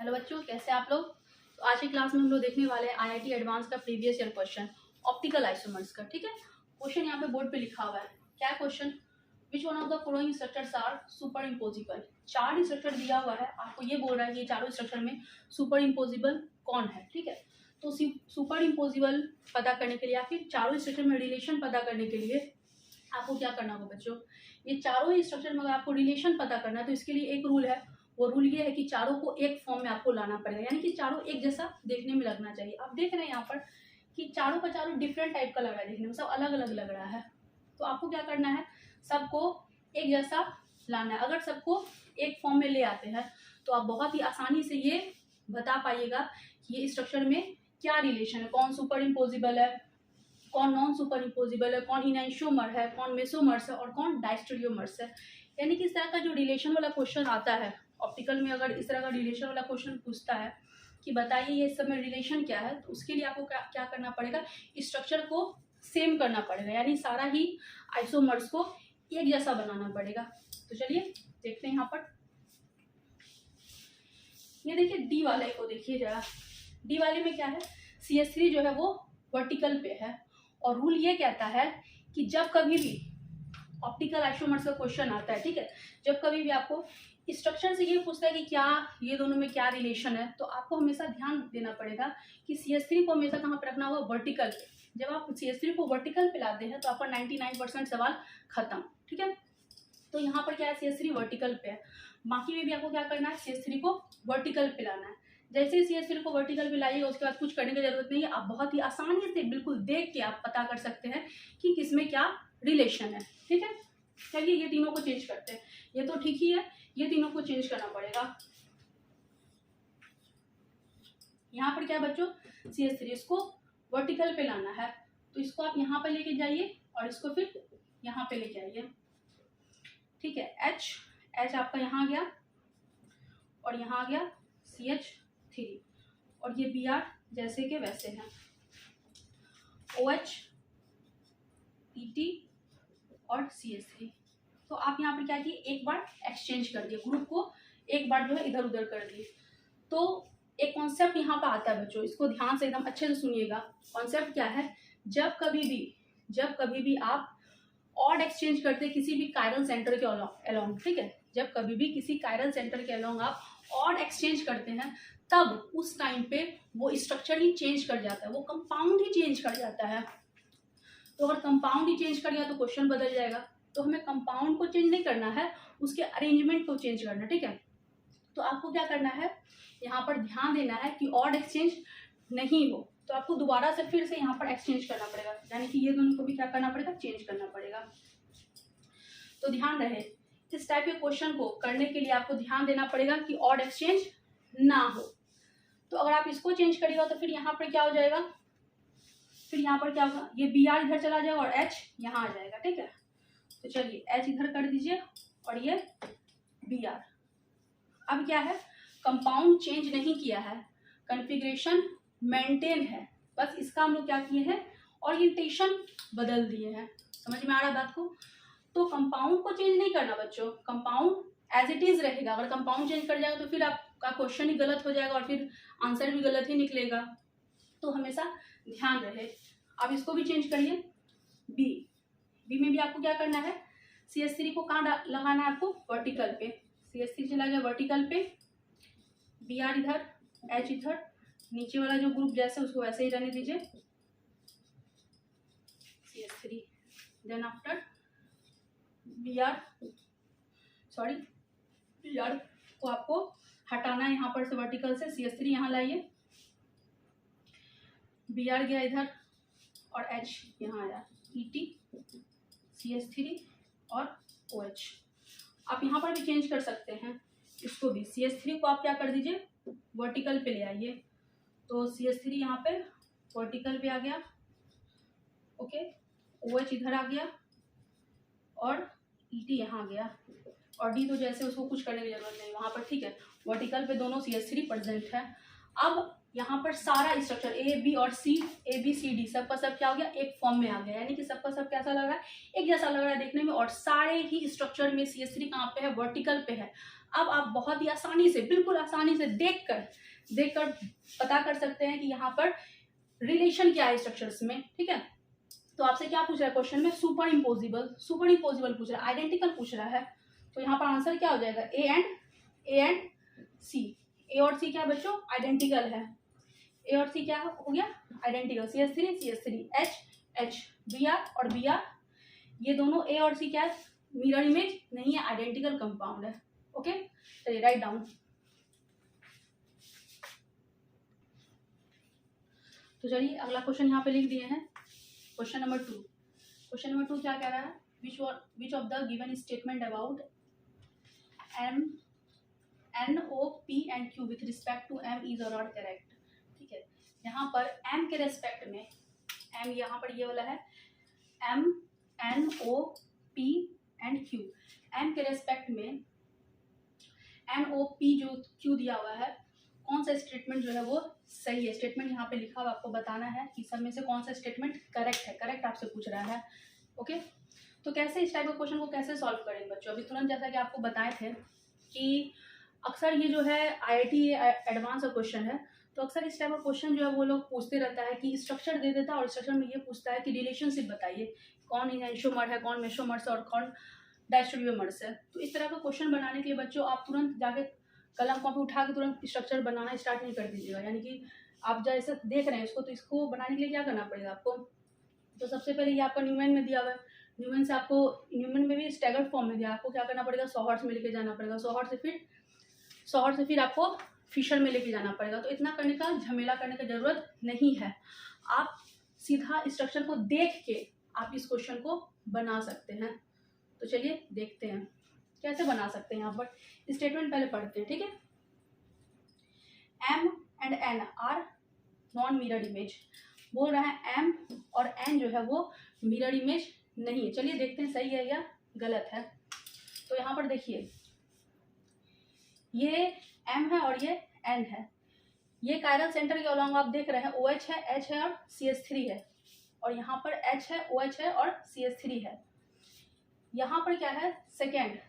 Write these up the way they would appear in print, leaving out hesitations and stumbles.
Hello बच्चों, कैसे आप लोग। तो आज की क्लास में हम लोग देखने वाले हैं आईआईटी एडवांस का previous year question optical isomers का। ठीक है, क्वेश्चन यहाँ पे बोर्ड पे लिखा हुआ है। क्या question? Which one of the following structures are super impossible. चार स्ट्रक्चर दिया हुआ है, आपको ये बोल रहा है कि ये चारों स्ट्रक्चर में सुपर इम्पोजिबल कौन है। ठीक है, तो सुपर इम्पोजिबल पता करने के लिए या फिर चारों स्ट्रक्चर में रिलेशन पता करने के लिए आपको क्या करना होगा बच्चों, ये चारों ही स्ट्रक्चर में अगर आपको रिलेशन पता करना है तो इसके लिए एक रूल है। वो रूल ये है कि चारों को एक फॉर्म में आपको लाना पड़ेगा, यानी कि चारों एक जैसा देखने में लगना चाहिए। आप देख रहे हैं यहाँ पर कि चारों का चारों डिफरेंट टाइप का लग रहा है, देखने में सब अलग अलग लग रहा है। तो आपको क्या करना है, सबको एक जैसा लाना है। अगर सबको एक फॉर्म में ले आते हैं तो आप बहुत ही आसानी से ये बता पाइएगा कि ये स्ट्रक्चर में क्या रिलेशन है, कौन सुपर इम्पोजिबल है, कौन नॉन सुपर इम्पोजिबल है, कौन इनैंशियोमर है, कौन मेसोमर्स है और कौन डायस्टेरियोमर्स है। यानी कि इस तरह का जो रिलेशन वाला क्वेश्चन आता है ऑप्टिकल में, अगर इस तरह का रिलेशन वाला क्वेश्चन पूछता है कि बताइए ये सब में रिलेशन क्या है, तो उसके लिए आपको क्या करना पड़ेगा, स्ट्रक्चर को सेम करना पड़ेगा, यानी सारा ही आइसोमर्स को एक जैसा बनाना पड़ेगा। तो चलिए देखते हैं यहाँ पर। ये देखिए डी वाले को देखिए जरा। डी वाले में क्या है, CH3 जो है वो वर्टिकल पे है और रूल ये कहता है कि जब कभी भी ऑप्टिकल आइसोमर्स का क्वेश्चन आता है, ठीक है, जब कभी भी आपको स्ट्रक्चर से ये पूछता है कि क्या ये दोनों में क्या रिलेशन है, तो आपको हमेशा ध्यान देना पड़ेगा कि CH3 को हमेशा कहाँ पर रखना होगा, वर्टिकल पे। जब आप CH3 को वर्टिकल पे लाते हैं तो आपका 99% सवाल खत्म। ठीक है, तो यहाँ पर क्या है, CH3 वर्टिकल पे है। बाकी में भी आपको क्या करना है, CH3 को वर्टिकल पे लाना है। जैसे ही CH3 को वर्टिकल पे लाइएगा उसके बाद कुछ करने की जरूरत नहीं है, आप बहुत ही आसानी से बिल्कुल देख के आप पता कर सकते हैं कि किसमें क्या रिलेशन है। ठीक है, चलिए ये तीनों को चेंज करते हैं। ये तो ठीक ही है, ये तीनों को चेंज करना पड़ेगा। यहाँ पर क्या बच्चों, CH3 इसको वर्टिकल पे लाना है, तो इसको आप यहाँ पे लेके जाइए और इसको फिर यहाँ पे लेके आइए। ठीक है, H आपका यहाँ गया और यहाँ आ गया CH3 और ये Br जैसे के वैसे हैं। OH, ET और CH3। तो आप यहाँ पर क्या किए, एक बार एक्सचेंज कर दिए, ग्रुप को एक बार जो है इधर उधर कर दिए। तो एक कॉन्सेप्ट यहाँ पर आता है बच्चों, इसको ध्यान से एकदम अच्छे से सुनिएगा। कॉन्सेप्ट क्या है, जब कभी भी आप ऑड एक्सचेंज करते हैं किसी भी कायरल सेंटर के अलोंग, ठीक है, जब कभी भी किसी कायरल सेंटर के अलोंग आप ऑड एक्सचेंज करते हैं तब उस टाइम पे वो स्ट्रक्चर ही चेंज कर जाता है, वो कंपाउंड ही चेंज कर जाता है। तो अगर कंपाउंड ही चेंज कर गया तो क्वेश्चन बदल जाएगा। तो हमें कंपाउंड को चेंज नहीं करना है, उसके अरेंजमेंट को चेंज करना है। ठीक है, तो आपको क्या करना है, यहाँ पर ध्यान देना है कि ऑड एक्सचेंज नहीं हो, तो आपको दोबारा से फिर से यहाँ पर एक्सचेंज करना पड़ेगा, यानी कि ये दोनों को भी क्या करना पड़ेगा, चेंज करना पड़ेगा। तो ध्यान रहे, इस टाइप के क्वेश्चन को करने के लिए आपको ध्यान देना पड़ेगा कि ऑड एक्सचेंज ना हो। तो अगर आप इसको चेंज करिएगा तो फिर यहाँ पर क्या हो जाएगा, फिर यहाँ पर क्या होगा, ये Br इधर चला जाएगा और H यहाँ आ जाएगा। ठीक है, तो चलिए H इधर कर दीजिए और ये Br। अब क्या है, कंपाउंड चेंज नहीं किया है, कॉन्फ़िगरेशन मेंटेन है, बस इसका हम लोग क्या किए हैं, ओरिएंटेशन बदल दिए हैं। समझ में आ रहा है बात को। तो कंपाउंड को चेंज नहीं करना बच्चों, कंपाउंड एज इट इज रहेगा। अगर कंपाउंड चेंज कर जाएगा तो फिर आपका क्वेश्चन ही गलत हो जाएगा और फिर आंसर भी गलत ही निकलेगा। तो हमेशा ध्यान रहे। अब इसको भी चेंज करिए, बी में भी आपको क्या करना है, CH3 को कहाँ लगाना है, आपको वर्टिकल पे। CH3 चला गया वर्टिकल पे, Br इधर, H इधर, नीचे वाला जो ग्रुप जैसे उसको वैसे ही रहने दीजिए, CH3। देन आफ्टर Br को आपको हटाना है यहाँ पर से वर्टिकल से, CH3 यहाँ लाइए, Br गया इधर और H यहाँ आया, ET, CH3 और OH। आप यहाँ पर भी चेंज कर सकते हैं, इसको भी CH3 को आप क्या कर दीजिए, वर्टिकल पे ले आइए। तो CH3 यहाँ पे वर्टिकल पे आ गया, ओके, OH इधर आ गया और ET यहाँ आ गया और D तो जैसे उसको कुछ करने की जरूरत नहीं वहाँ पर। ठीक है, वर्टिकल पे दोनों CH3 प्रेजेंट है। अब यहाँ पर सारा स्ट्रक्चर ए बी और सी, ए बी सी डी सबका सब क्या हो गया, एक फॉर्म में आ गया, यानी कि सबका सब कैसा लग रहा है, एक जैसा लग रहा है देखने में। और सारे ही स्ट्रक्चर में CH3 कहाँ पे है, वर्टिकल पे है। अब आप बहुत ही आसानी से, बिल्कुल आसानी से देखकर पता कर सकते हैं कि यहाँ पर रिलेशन क्या है स्ट्रक्चर्स में, ठीक है। तो आपसे क्या पूछ रहा है क्वेश्चन में, सुपर इम्पोजिबल पूछ रहा है, आइडेंटिकल पूछ रहा है। तो यहाँ पर आंसर क्या हो जाएगा, ए एंड सी। ए और सी क्या बच्चों, आइडेंटिकल है। ए और सी क्या हो गया, आइडेंटिकल। CH3 H Br और Br, ये दोनों ए और सी क्या है, मिरर इमेज नहीं है, आइडेंटिकल कंपाउंड है। ओके, चलिए राइट डाउन। तो चलिए अगला क्वेश्चन यहाँ पे लिख दिए हैं, क्वेश्चन नंबर 2। क्वेश्चन नंबर 2 क्या कह रहा है, which of the given statement about N O P and Q with respect to M is और नॉट करेक्ट। ठीक है, यहाँ पर M के रेस्पेक्ट में, M यहाँ पर ये वाला है M N O P and Q, M के रेस्पेक्ट में N O P जो Q दिया हुआ है, कौन सा स्टेटमेंट जो है वो सही है। स्टेटमेंट यहाँ पे लिखा हुआ, आपको बताना है कि सब में से कौन सा स्टेटमेंट करेक्ट है। करेक्ट आपसे पूछ रहा है। ओके, तो कैसे इस टाइप के क्वेश्चन को कैसे सॉल्व करेंगे बच्चों, अभी तुरंत जैसा कि आपको बताए थे कि अक्सर ये जो है IIT एडवांस का क्वेश्चन है, तो अक्सर इस टाइप का क्वेश्चन जो है वो लोग पूछते रहता है कि स्ट्रक्चर दे देता है और स्ट्रक्चर में ये पूछता है कि रिलेशनशिप बताइए, कौन एंशोमर है, कौन मेसोमर्स है और कौन डायस्टेरियोमर्स है। तो इस तरह का क्वेश्चन बनाने के लिए बच्चों आप तुरंत जाके कलम कॉपी उठा के तुरंत स्ट्रक्चर बनाना स्टार्ट नहीं कर दीजिएगा। यानी कि आप जैसे देख रहे हैं इसको, तो इसको बनाने के लिए क्या करना पड़ेगा आपको, तो सबसे पहले ये आपका न्यूमैन में दिया हुआ है, न्यूमैन से आपको, न्यूमैन में भी स्टैगर्ड फॉर्म में दिया, आपको क्या करना पड़ेगा, सॉहर्ट्स में लेके जाना पड़ेगा, सॉहर्ट से फिर आपको फिशर में लेके जाना पड़ेगा। तो इतना करने का झमेला करने की जरूरत नहीं है, आप सीधा स्ट्रक्चर को देख के आप इस क्वेश्चन को बना सकते हैं। तो चलिए देखते हैं कैसे बना सकते हैं। यहाँ पर स्टेटमेंट पहले पढ़ते हैं, ठीक है। M and N are non mirror image, बोल रहा है M और N जो है वो मिरर इमेज नहीं है। चलिए देखते हैं सही है या गलत है। तो यहाँ पर देखिए, ये M है और ये N है, ये कायरल सेंटर के अलॉन्ग आप देख रहे हैं OH है, H है और CH3 है, और यहाँ पर H है, OH है और CH3 है। यहाँ पर क्या है, सेकेंड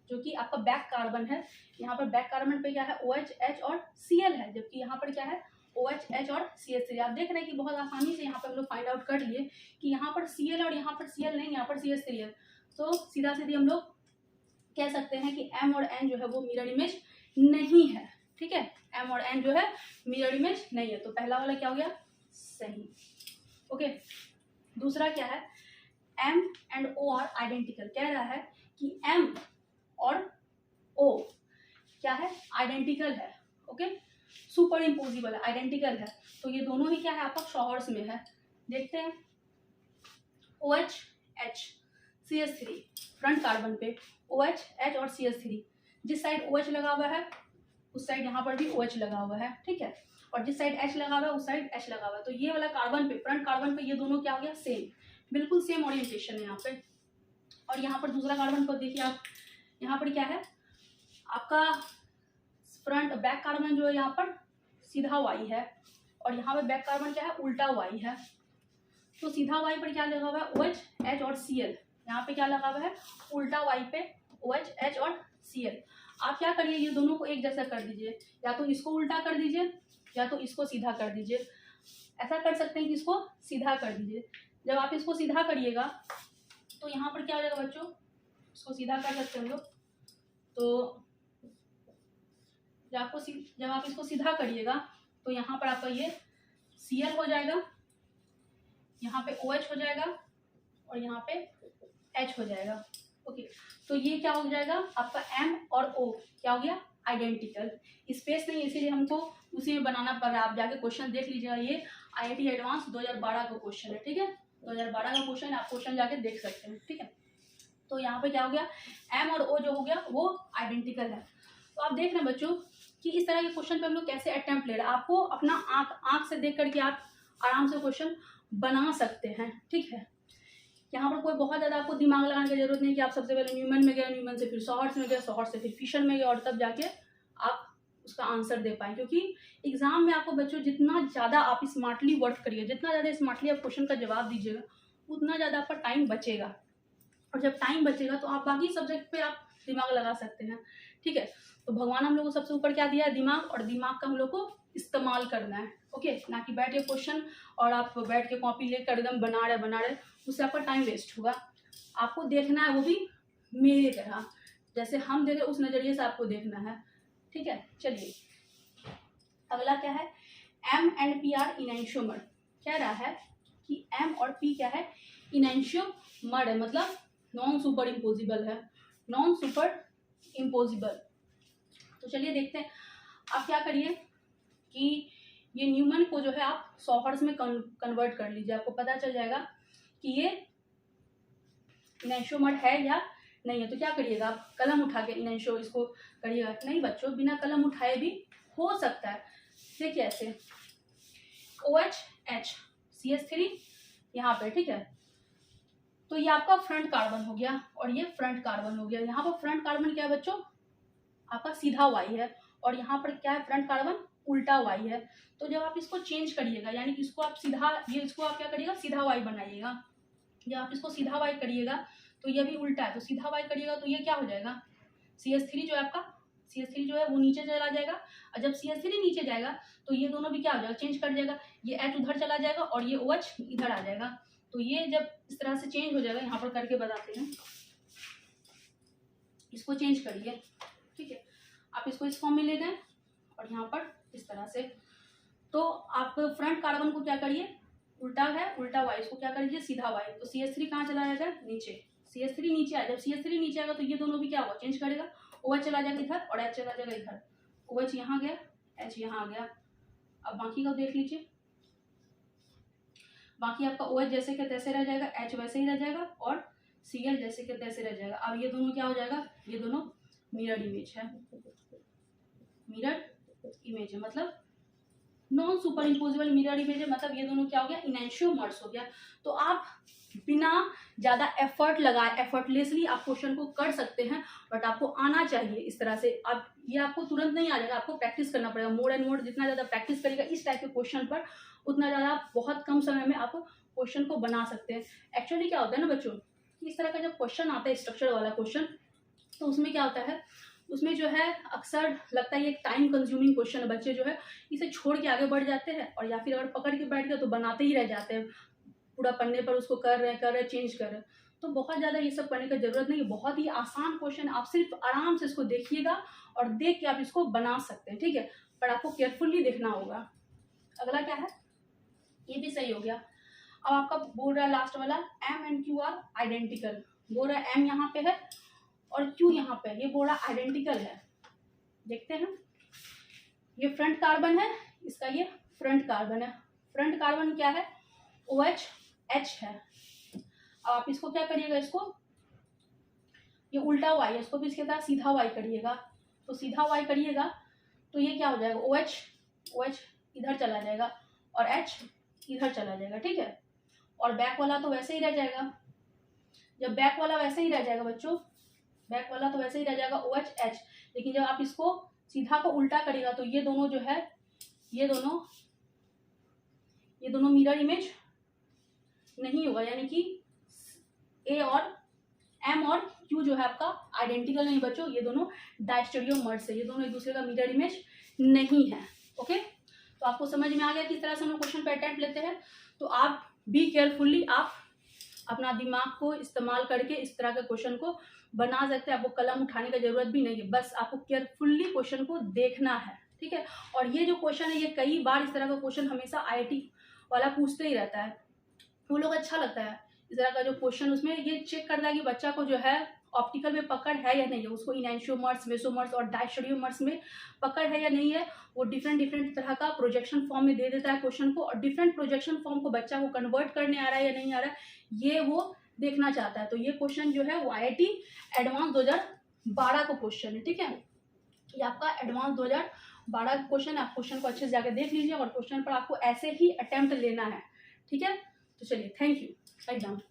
जो कि आपका बैक कार्बन है, यहाँ पर बैक कार्बन पे क्या है, OH, H और Cl है, जबकि यहाँ पर क्या है, OH, H और CH3। आप देख रहे हैं कि बहुत आसानी से यहाँ पर हम लोग फाइंड आउट कर लिए कि यहाँ पर Cl और यहाँ पर Cl नहीं, यहाँ पर CH3 है। तो सीधा सीधी हम लोग कह सकते हैं कि M और N जो है वो मिरर इमेज नहीं है। ठीक है, M और N जो है मिरर इमेज नहीं है। तो पहला वाला क्या हो गया, सही। ओके, दूसरा क्या है, M and O are identical. कह रहा है कि M और O क्या है, आइडेंटिकल है। ओके, सुपर इम्पोजिबल है, आइडेंटिकल है। तो ये दोनों ही क्या है, आपका शॉहर्ट्स में है। देखते हैं, OH, H, CH3 front carbon पे OH, H और CH3, जिस साइड OH लगा हुआ है उस साइड यहाँ पर भी OH लगा हुआ है, ठीक है, और जिस साइड H लगा हुआ है उस साइड H लगा हुआ है। तो ये वाला कार्बन पे, फ्रंट कार्बन पे ये दोनों क्या हो गया, सेम, बिल्कुल सेम ओरिएंटेशन है यहाँ पे। और यहाँ पर दूसरा कार्बन को देखिए आप, यहाँ पर क्या है आपका फ्रंट, बैक कार्बन जो है यहाँ पर सीधा Y है, और यहाँ पे बैक कार्बन क्या है, उल्टा Y है। तो सीधा Y पर क्या लगा हुआ है, OH, H और Cl, यहाँ पे क्या लगा हुआ है, उल्टा Y पे OH, H और Cl। आप क्या करिए, ये दोनों को एक जैसा कर दीजिए, या तो इसको उल्टा कर दीजिए या तो इसको सीधा कर दीजिए। ऐसा कर सकते हैं कि इसको सीधा कर दीजिए। जब आप इसको सीधा करिएगा तो यहाँ पर क्या हो जाएगा बच्चों, इसको सीधा कर सकते हैं हम लोग। तो जब आप इसको सीधा करिएगा तो यहाँ पर आपका ये Cl हो जाएगा, यहाँ पे OH हो जाएगा और यहाँ पे H हो जाएगा। ओके, तो ये क्या हो जाएगा आपका M और O क्या हो गया, आइडेंटिकल। स्पेस नहीं, इसीलिए हमको उसी में बनाना पड़ रहा है। आप जाके क्वेश्चन देख लीजिएगा, ये IIT एडवांस 2012 का क्वेश्चन है, ठीक है, 2012 का क्वेश्चन, आप क्वेश्चन जाके देख सकते हैं, ठीक है। तो यहाँ पे क्या हो गया, M और O जो हो गया वो आइडेंटिकल है। तो आप देख रहे हैं बच्चों कि इस तरह के क्वेश्चन पे हम लोग कैसे अटेम्प्ट ले रहे हैं। आपको अपना आँख से देख करके आप आराम से क्वेश्चन बना सकते हैं, ठीक है। यहाँ पर कोई बहुत ज़्यादा आपको दिमाग लगाने की जरूरत नहीं कि आप सबसे पहले न्यूमैन में गए, न्यूमैन से फिर सॉहर्ट्स में गए, सॉहर्ट्स से फिर फिशर में गए और तब जाके आप उसका आंसर दे पाए, क्योंकि एग्जाम में आपको बच्चों जितना ज़्यादा आप स्मार्टली वर्क करिए, जितना ज़्यादा स्मार्टली आप क्वेश्चन का जवाब दीजिएगा, उतना ज़्यादा आपका टाइम बचेगा, और जब टाइम बचेगा तो आप बाकी सब्जेक्ट पे आप दिमाग लगा सकते हैं। ठीक है, तो भगवान हम लोग को सबसे ऊपर क्या दिया है? दिमाग, और दिमाग का हम लोग को इस्तेमाल करना है। ओके, ना कि बैठ के क्वेश्चन और आप बैठ के कॉपी लेकर एकदम बना रहे, उससे आपका टाइम वेस्ट होगा। आपको देखना है वो भी मेरे तरह, जैसे हम देख रहे उस नज़रिए से आपको देखना है। ठीक है, चलिए अगला क्या है? एम एंड पी आर इनैंशियोमर। कह रहा है कि एम और पी क्या है? इनैंशियोमर है, मतलब नॉन सुपर इम्पोजिबल है, नॉन सुपर इम्पोजिबल। तो चलिए देखते हैं, आप क्या करिए कि ये न्यूमन को जो है आप 100 हर्ट्ज में कन्वर्ट कर लीजिए, आपको पता चल जाएगा कि ये इनैंशियोमर है या नहीं है। तो क्या करिएगा, आप कलम उठा के इनैंशियो इसको करिएगा। नहीं बच्चों, बिना कलम उठाए भी हो सकता है। देखिए ऐसे OH CH3 यहाँ पे, ठीक है, तो ये आपका फ्रंट कार्बन हो गया और ये फ्रंट कार्बन हो गया। यहाँ पर फ्रंट कार्बन क्या है बच्चों? आपका सीधा वाई है, और यहाँ पर क्या है? फ्रंट कार्बन उल्टा वाई है। तो जब आप इसको चेंज करिएगा, यानी कि इसको आप सीधा, ये इसको आप क्या करिएगा? सीधा वाई बनाइएगा। जब आप इसको सीधा वाई करिएगा तो ये भी उल्टा है, तो सीधा वाई करिएगा तो ये क्या हो जाएगा? CH3 जो है आपका, CH3 जो है वो नीचे चला जाएगा, और जब CH3 नीचे जाएगा तो ये दोनों भी क्या हो जाएगा? चेंज कर जाएगा। ये H उधर चला जाएगा और ये OH इधर आ जाएगा। तो ये जब इस तरह से चेंज हो जाएगा, यहाँ पर करके बताते हैं, इसको चेंज करिए। ठीक है, आप इसको इस फॉर्म में ले गए और यहाँ पर इस तरह से, तो आप फ्रंट कार्बन को क्या करिए? उल्टा है, उल्टा वाई, इसको क्या करिए? सीधा वाई। तो CH3 कहाँ चला जाएगा? नीचे। CH3 नीचे आया, जब CH3 नीचे आएगा तो ये दोनों भी क्या होगा? चेंज करेगा। OH चला जाएगा इधर और H चला जाएगा इधर। OH यहाँ गया, H यहाँ आ गया। अब बाकी का देख लीजिए, बाकी आपका OH जैसे के तैसे रह जाएगा, H वैसे ही रह जाएगा, और Cl जैसे के तैसे रह जाएगा। अब ये दोनों क्या हो जाएगा? ये दोनों मिरर इमेज है, मिरर इमेज है, मतलब non super imposable mirror image है, मतलब ये दोनों क्या हो गया? इनैंशियोमर्स हो गया। तो आप बिना ज़्यादा एफर्ट लगाए, एफर्टलेसली आप क्वेश्चन को कर सकते हैं, बट आपको आना चाहिए इस तरह से। आप ये आपको तुरंत नहीं आ जाएगा, आपको प्रैक्टिस करना पड़ेगा। मोर एंड मोर जितना ज़्यादा प्रैक्टिस करेगा इस टाइप के क्वेश्चन पर, उतना ज़्यादा आप बहुत कम समय में आप क्वेश्चन को बना सकते हैं। एक्चुअली क्या होता है ना बच्चों, इस तरह का जब क्वेश्चन आता है स्ट्रक्चर वाला क्वेश्चन, तो उसमें क्या होता है, उसमें जो है अक्सर लगता है ये एक टाइम कंज्यूमिंग क्वेश्चन है, बच्चे जो है इसे छोड़ के आगे बढ़ जाते हैं, और या फिर अगर पकड़ के बैठ गए तो बनाते ही रह जाते हैं, पूरा पन्ने पर उसको कर रहे चेंज कर रहे। तो बहुत ज़्यादा ये सब करने की जरूरत नहीं है, बहुत ही आसान क्वेश्चन, आप सिर्फ आराम से इसको देखिएगा और देख के आप इसको बना सकते हैं। ठीक है, पर आपको केयरफुली देखना होगा। अगला क्या है? ये भी सही हो गया। अब आपका बोल रहा है लास्ट वाला, M and Q are identical. बोल रहा है M यहाँ पे है और Q यहाँ पे है, ये बोल रहा है आइडेंटिकल है। देखते हैं, ये फ्रंट कार्बन है, इसका ये फ्रंट कार्बन है। फ्रंट कार्बन क्या है? OH H है। अब आप इसको क्या करिएगा? इसको, ये उल्टा वाई है, इसको भी इसके साथ सीधा वाई करिएगा। तो सीधा वाई करिएगा तो ये क्या हो जाएगा? OH इधर चला जाएगा और H इधर चला जाएगा। ठीक है, और बैक वाला तो वैसे ही रह जाएगा। जब बैक वाला वैसे ही रह जाएगा बच्चों, बैक वाला तो वैसे ही रह जाएगा OH H, लेकिन जब आप इसको सीधा को उल्टा करेगा तो ये दोनों जो है, ये दोनों मिरर इमेज नहीं होगा, यानी कि A और M और Q जो है आपका आइडेंटिकल नहीं बच्चों, ये दोनों डायस्टेरियोमर्स है, ये दोनों एक दूसरे का मिरर इमेज नहीं है। ओके, तो आपको समझ में आ गया किस तरह से हम लोग क्वेश्चन पे अटेम्प्ट लेते हैं। तो आप बी केयरफुली, आप अपना दिमाग को इस्तेमाल करके इस तरह के क्वेश्चन को बना सकते हैं। आपको कलम उठाने की जरूरत भी नहीं है, बस आपको केयरफुली क्वेश्चन को देखना है। ठीक है, और ये जो क्वेश्चन है, ये कई बार इस तरह का क्वेश्चन हमेशा IIT वाला पूछते ही रहता है, वो लोग अच्छा लगता है इस तरह का जो क्वेश्चन, उसमें ये चेक करता है कि बच्चा को जो है ऑप्टिकल में पकड़ है या नहीं है, उसको इनैंशियोमर्स, मेसोमर्स और डायस्टेरियोमर्स में पकड़ है या नहीं है। वो डिफरेंट तरह का प्रोजेक्शन फॉर्म में दे देता है क्वेश्चन को, और डिफरेंट प्रोजेक्शन फॉर्म को बच्चा को कन्वर्ट करने आ रहा है या नहीं आ रहा है, ये वो देखना चाहता है। तो ये क्वेश्चन जो है वो IIT एडवांस 2012 का क्वेश्चन है। ठीक है, ये आपका एडवांस 2012 का क्वेश्चन है। आप क्वेश्चन को अच्छे से जाकर देख लीजिए और क्वेश्चन पर आपको ऐसे ही अटेम्प्ट लेना है। ठीक है, तो चलिए, थैंक यू, राइट डाउन।